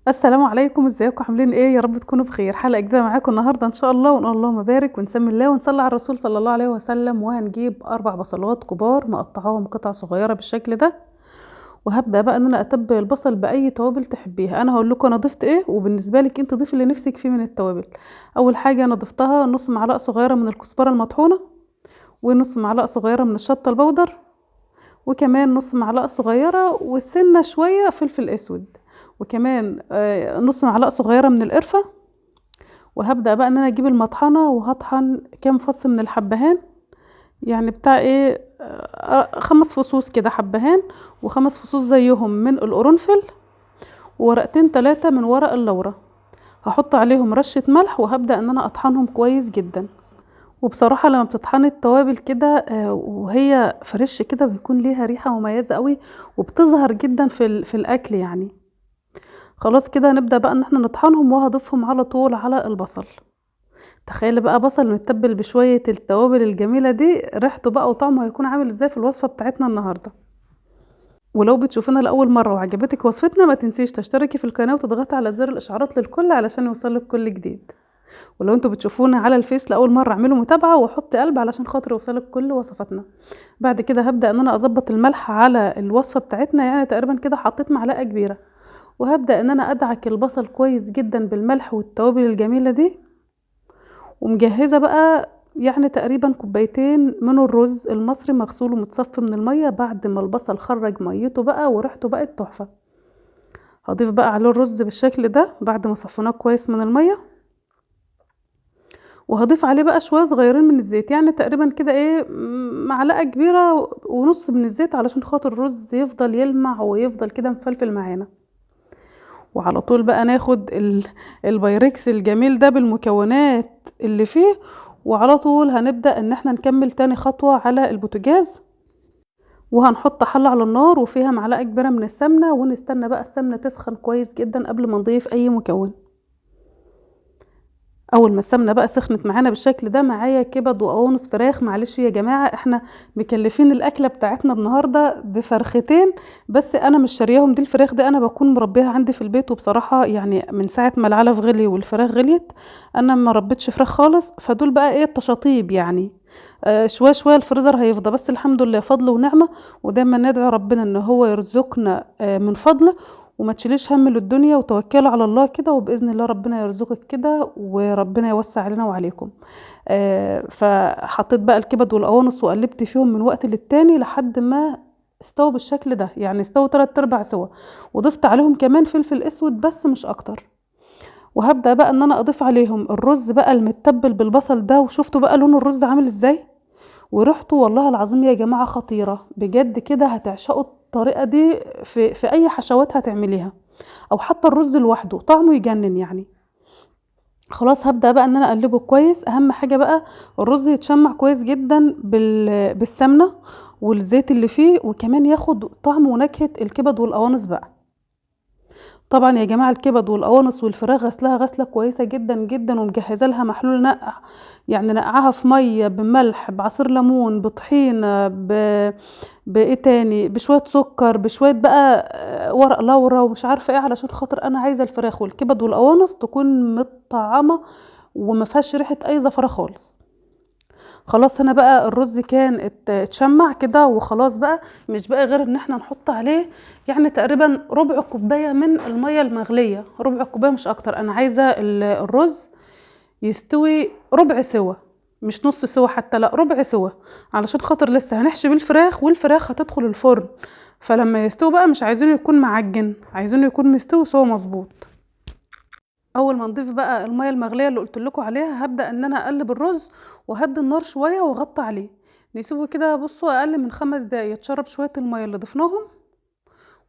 السلام عليكم، ازيكم عاملين ايه؟ يا رب تكونوا بخير. حلقة جديدة معاكم النهارده ان شاء الله، ونقول اللهم بارك ونسمي الله ونصلي على الرسول صلى الله عليه وسلم. وهنجيب 4 بصلات كبار مقطعاهم قطع صغيرة بالشكل ده، وهبدأ بقى ان انا اتبل البصل باي توابل تحبيها. انا هقول لكم انا ضفت ايه، وبالنسبة لك انت ضيفي اللي نفسك فيه من التوابل. اول حاجة انا ضفتها نص معلقة صغيرة من الكزبرة المطحونة، ونص معلقة صغيرة من الشطة البودر، وكمان نص معلقة صغيرة وسنة شوية فلفل اسود، وكمان نص معلقة صغيرة من القرفة. وهبدأ بقى ان انا اجيب المطحنة وهطحن كام فص من الحبهان، يعني بتاع ايه 5 فصوص كده حبهان، و5 فصوص زيهم من القرنفل، وورقتين 3 من ورق اللورة. هحط عليهم رشة ملح وهبدأ ان انا اطحنهم كويس جدا. وبصراحة لما بتطحني التوابل كده وهي فريش كده بيكون ليها ريحة مميزة قوي، وبتظهر جدا في الاكل يعني. خلاص كده هنبدأ بقى ان احنا نطحنهم، وهضيفهم على طول على البصل. تخيلي بقى بصل متبل بشوية التوابل الجميلة دي، ريحته بقى وطعمه هيكون عامل ازاي في الوصفة بتاعتنا النهاردة. ولو بتشوفينا لأول مرة وعجبتك وصفتنا، ما تنسيش تشتركي في القناة وتضغطي على زر الإشعارات للكل علشان يوصلك كل جديد. ولو انتوا بتشوفونا على الفيس لأول مرة اعملوا متابعة وحطي قلب علشان خاطر يوصلك كل وصفاتنا. بعد كده هبدأ ان انا اظبط الملح على الوصفة بتاعتنا، يعني تقريبا كده حطيت معلقة كبيرة. وهبدأ ان انا ادعك البصل كويس جدا بالملح والتوابل الجميلة دي. ومجهزة بقى يعني تقريبا كوبايتين من الرز المصري مغسول ومتصفي من المية بعد ما البصل خرج ميته بقى وريحته بقت تحفة. هضيف بقى عليه الرز بالشكل ده بعد ما صفيناه كويس من المية، وهضيف عليه بقى شوية صغيرين من الزيت، يعني تقريبا كده ايه معلقة كبيرة ونص من الزيت، علشان خاطر الرز يفضل يلمع ويفضل كده مفلفل معانا. وعلى طول بقى ناخد البايركس الجميل ده بالمكونات اللي فيه، وعلى طول هنبدأ ان احنا نكمل تاني خطوة على البوتاجاز. وهنحط حلة على النار وفيها معلقة كبيرة من السمنة، ونستنى بقى السمنة تسخن كويس جدا قبل ما نضيف اي مكون. اول ما السمنه بقى سخنت معانا بالشكل ده، معايا كبد وقوانص فراخ. معلش يا جماعه احنا مكلفين الاكله بتاعتنا النهارده بفرختين بس، انا مش شارياهم. دي الفراخ دي انا بكون مربيها عندي في البيت، وبصراحه يعني من ساعه ما العلف غلي والفراخ غليت انا ما ربيتش فراخ خالص. فدول بقى ايه التشاطيب يعني، شويه شويه الفريزر هيفضى، بس الحمد لله فضل ونعمه. ودايما ندعو ربنا ان هو يرزقنا من فضله، وما تشيليش هم للدنيا وتوكلي على الله كده، وبإذن الله ربنا يرزقك كده وربنا يوسع علينا وعليكم. فحطيت بقى الكبد والقوانص وقلبت فيهم من وقت للتاني لحد ما استووا بالشكل ده، يعني استووا 3/4 سوا. وضفت عليهم كمان فلفل اسود بس مش اكتر. وهبدأ بقى ان انا اضيف عليهم الرز بقى المتبل بالبصل ده. وشفتوا بقى لون الرز عامل ازاي، وريحته والله العظيم يا جماعة خطيرة بجد. كده هتعشقوا الطريقة دي في اي حشوات هتعمليها، او حتى الرز لوحده طعمه يجنن يعني. خلاص هبدأ بقى ان انا اقلبه كويس. اهم حاجة بقى الرز يتشمع كويس جدا بالسمنة والزيت اللي فيه، وكمان ياخد طعم ونكهة الكبد والقوانص بقى. طبعا يا جماعة الكبد والقوانص والفراخ غسلها غسلة كويسة جدا جدا، ومجهزة لها محلول نقع، يعني نقعها في مية بملح بعصير ليمون بطحينة بايه تاني بشوية سكر بشوية بقى ورق لورا ومش عارفة ايه، علشان خاطر انا عايزة الفراخ والكبد والقوانص تكون متطعمة وما فيهاش ريحة اي زفرة خالص. خلاص هنا بقى الرز كان اتشمع كده وخلاص بقى، مش بقى غير ان احنا نحط عليه يعني تقريبا ربع كوباية من المية المغلية، ربع كوباية مش اكتر. انا عايزة الرز يستوي ربع سوا، مش نص سوا حتى، لا ربع سوا، علشان خاطر لسه هنحشي بالفراخ والفراخ هتدخل الفرن. فلما يستوي بقى مش عايزينه يكون معجن، عايزينه يكون مستوي سوا مظبوط. اول ما نضيف بقى الميه المغليه اللي قلت لكم عليها، هبدا ان انا اقلب الرز وهدي النار شويه واغطي عليه. نسيبه كده بصوا اقل من 5 دقايق يتشرب شويه الميه اللي ضفناهم،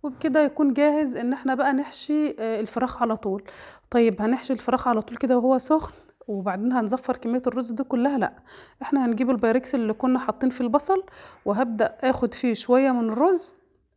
وبكده يكون جاهز ان احنا بقى نحشي الفراخ على طول. طيب هنحشي الفراخ على طول كده وهو سخن وبعدين هنزفر كميه الرز دي كلها؟ لا، احنا هنجيب البايركس اللي كنا حاطين فيه البصل، وهبدا اخد فيه شويه من الرز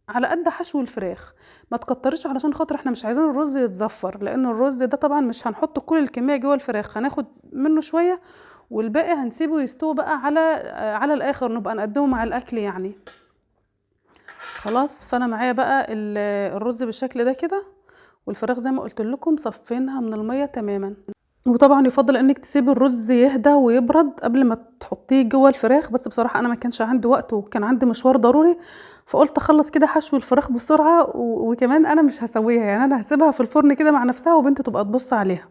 على قد حشو الفراخ. ما تكتريش علشان خاطر احنا مش عايزين الرز يتزفر، لان الرز ده طبعا مش هنحط كل الكميه جوه الفراخ، هناخد منه شويه والباقي هنسيبه يستوي بقى على الاخر، نبقى نقدمه مع الاكل يعني. خلاص فانا معايا بقى الرز بالشكل ده كده، والفراخ زي ما قلت لكم صفينها من الميه تماما. وطبعا يفضل انك تسيبي الرز يهدى ويبرد قبل ما تحطيه جوه الفراخ، بس بصراحه انا ما كانش عندي وقت وكان عندي مشوار ضروري، فقلت اخلص كده حشو الفراخ بسرعه وكمان انا مش هسويها، يعني انا هسيبها في الفرن كده مع نفسها وبنتي تبقى تبص عليها.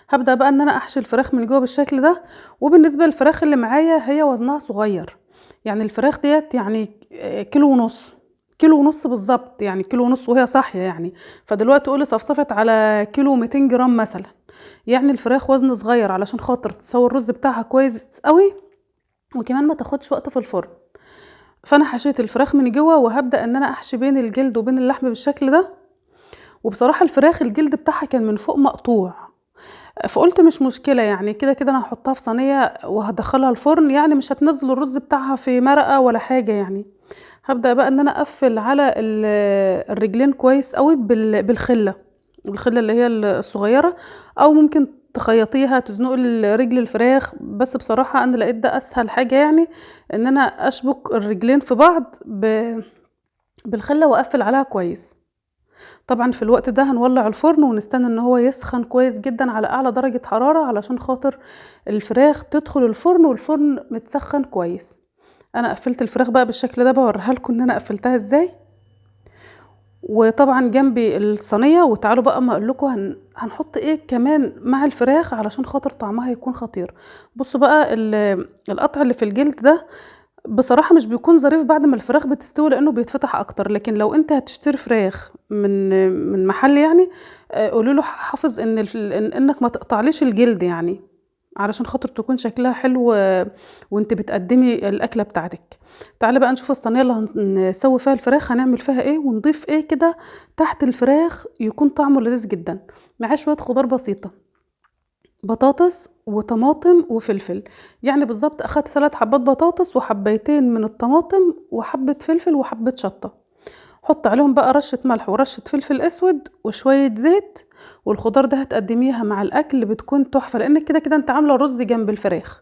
هبدا بقى ان انا احشي الفراخ من جوه بالشكل ده. وبالنسبه للفراخ اللي معايا هي وزنها صغير، يعني الفراخ ديت يعني كيلو ونص، كيلو ونص بالظبط، يعني كيلو ونص وهي صاحيه يعني. فدلوقتي قولي صفصفت على كيلو 200 جرام مثلا، يعني الفراخ وزن صغير علشان خاطر تسوي الرز بتاعها كويس قوي، وكمان ما تاخدش وقت في الفرن. فانا حشيت الفراخ من جوه وهبدا ان انا احشي بين الجلد وبين اللحم بالشكل ده. وبصراحه الفراخ الجلد بتاعها كان من فوق مقطوع، فقلت مش مشكله، يعني كده كده انا هحطها في صينيه وهدخلها الفرن، يعني مش هتنزل الرز بتاعها في مرقه ولا حاجه يعني. هبدا بقى ان انا اقفل على الرجلين كويس قوي بالخله، الخله اللي هي الصغيره، او ممكن تخيطيها تزنقي رجل الفراخ، بس بصراحه انا لقيت ده اسهل حاجه، يعني ان انا اشبك الرجلين في بعض بالخله واقفل عليها كويس. طبعا في الوقت ده هنولع الفرن ونستنى ان هو يسخن كويس جدا على اعلى درجه حراره علشان خاطر الفراخ تدخل الفرن والفرن متسخن كويس. انا قفلت الفراخ بقى بالشكل ده، بوريها لكم ان انا قفلتها ازاي. وطبعا جنبي الصينيه، وتعالوا بقى ما اقول لكم هنحط ايه كمان مع الفراخ علشان خاطر طعمها يكون خطير. بصوا بقى القطع اللي في الجلد ده بصراحه مش بيكون ظريف بعد ما الفراخ بتستوي لانه بيتفتح اكتر، لكن لو انت هتشتري فراخ من محل يعني، قولوا له حافظ انك ما تقطعليش الجلد، يعني علشان خاطر تكون شكلها حلو وانت بتقدمي الاكله بتاعتك. تعالي بقى نشوف الصينيه اللي هنسوي فيها الفراخ هنعمل فيها ايه ونضيف ايه كده تحت الفراخ يكون طعمه لذيذ جدا. معاه شويه خضار بسيطه، بطاطس وطماطم وفلفل، يعني بالظبط اخدت 3 حبات بطاطس وحبيتين من الطماطم وحبه فلفل وحبه شطه. حط عليهم بقى رشه ملح ورشه فلفل اسود وشويه زيت، والخضار ده هتقدميها مع الاكل بتكون تحفه، لان كده كده انت عامله رز جنب الفراخ.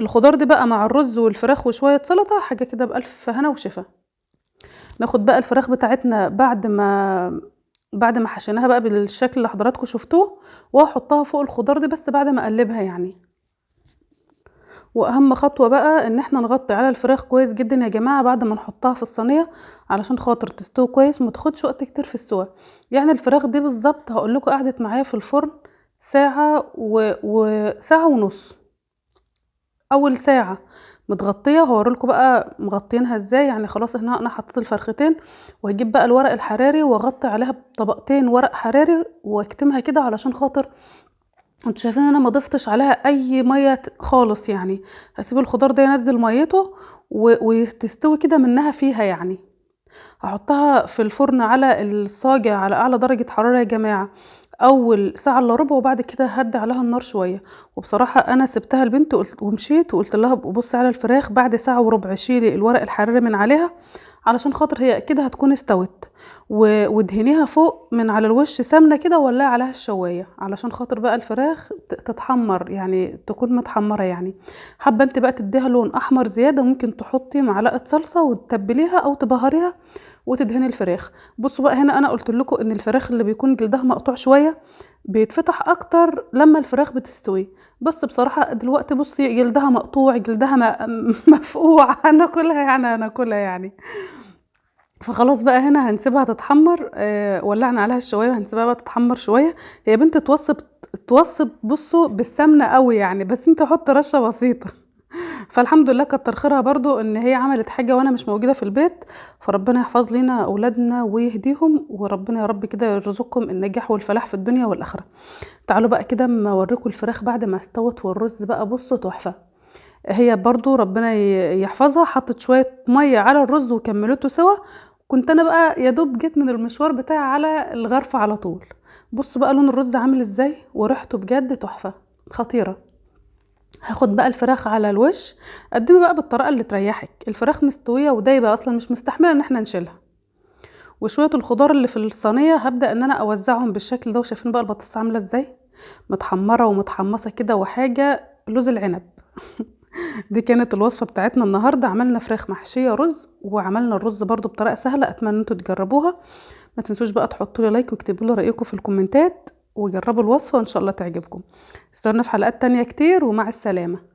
الخضار ده بقى مع الرز والفراخ وشويه سلطه حاجه كده بالف هنا وشفا. ناخد بقى الفراخ بتاعتنا بعد ما حشيناها بقى بالشكل اللي حضراتكم شفتوه، واحطها فوق الخضار دي بس بعد ما اقلبها يعني. واهم خطوه بقى ان احنا نغطي على الفراخ كويس جدا يا جماعه بعد ما نحطها في الصينيه علشان خاطر تستوي كويس وما تاخدش وقت كتير في السوا. يعني الفراخ دي بالظبط هقول لكم قعدت معايا في الفرن ساعه وساعه ونص. اول ساعه متغطيه، هوريلكم بقى مغطينها ازاي. يعني خلاص هنا انا حطيت الفرختين، وهجيب بقى الورق الحراري واغطي عليها بطبقتين ورق حراري واكتمها كده علشان خاطر انتوا شايفين انا ما ضفتش عليها اي ميه خالص، يعني هسيب الخضار ده ينزل ميته وتستوي كده منها فيها يعني. هحطها في الفرن على الصاجة على اعلى درجة حرارة يا جماعة اول ساعة الا ربع، وبعد كده هدي عليها النار شوية. وبصراحة انا سبتها البنت ومشيت وقلت لها بصي على الفراخ بعد ساعة وربع شيلي الورق الحراري من عليها علشان خاطر هي كده هتكون استوت. ودهنيها فوق من على الوش سمنة كده وولعي عليها الشواية علشان خاطر بقى الفراخ تتحمر، يعني تكون متحمرة يعني. حابة انت بقى تديها لون احمر زيادة ممكن تحطي معلقة صلصة وتتبليها او تبهريها وتدهني الفراخ. بصوا بقى هنا انا قلت لكم ان الفراخ اللي بيكون جلدها مقطوع شويه بيتفتح اكتر لما الفراخ بتستوي، بس بصراحه دلوقتي بصي جلدها مقطوع جلدها مفقوع هناكلها يعني هناكلها يعني. فخلاص بقى هنا هنسيبها تتحمر، ولعنا عليها الشوايه وهنسيبها بقى تتحمر شويه. هي بنت توصت بصوا بالسمنه قوي يعني، بس انت حط رشه بسيطه. فالحمد لله كتر خيرها برضو ان هي عملت حاجة وانا مش موجودة في البيت، فربنا يحفظ لنا اولادنا ويهديهم، وربنا يا رب كده يرزقكم النجاح والفلاح في الدنيا والاخرة. تعالوا بقى كده اما اوريكم الفراخ بعد ما استوت، والرز بقى بصوا تحفة. هي برضو ربنا يحفظها حطت شوية مية على الرز وكملته سوا. كنت انا بقى يا دوب جيت من المشوار بتاعي على الغرفة على طول. بصوا بقى لون الرز عامل ازاي وريحته بجد تحفة خطيرة. هاخد بقى الفراخ على الوش، قدمي بقى بالطريقه اللي تريحك. الفراخ مستويه ودايبه اصلا مش مستحمله ان احنا نشيلها. وشويه الخضار اللي في الصينيه هبدا ان انا اوزعهم بالشكل ده، وشايفين بقى البطاطس عامله ازاي متحمره ومتحمصه كده وحاجه لوز العنب. دي كانت الوصفه بتاعتنا النهارده، عملنا فراخ محشيه رز وعملنا الرز برضو بطريقه سهله، اتمنى انتوا تجربوها. ما تنسوش بقى تحطوا لي لايك واكتبوا لي رايكم في الكومنتات، وجربوا الوصفه وان شاء الله تعجبكم. استنونا في حلقات تانية كتير، ومع السلامه.